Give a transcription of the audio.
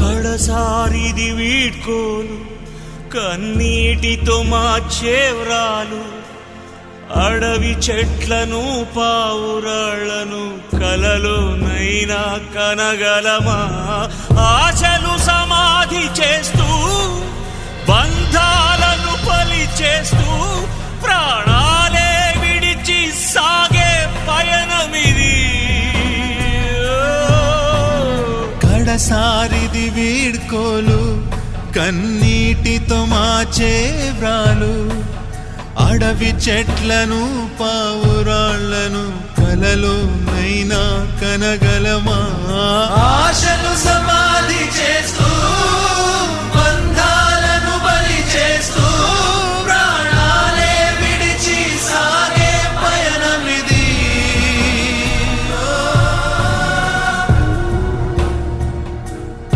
కడసారిది వీడ్కోలు కన్నీటితో మార్చేవ్రాలు అడవి చెట్లను పావురాళ్లను కలలోనైనా కనగలమా ఆశలు సమాధి చేస్తూ బంధాలను పలి చేస్తూ ప్రాణాలే విడిచి సాగే పయనమిది కడసారిది వీడ్కోలు కన్నీటితో మార్చే వ్రాలు అడవి చెట్లను పావురాళ్లను కలలోనైనా కనగలమా ఆశలు సమాధి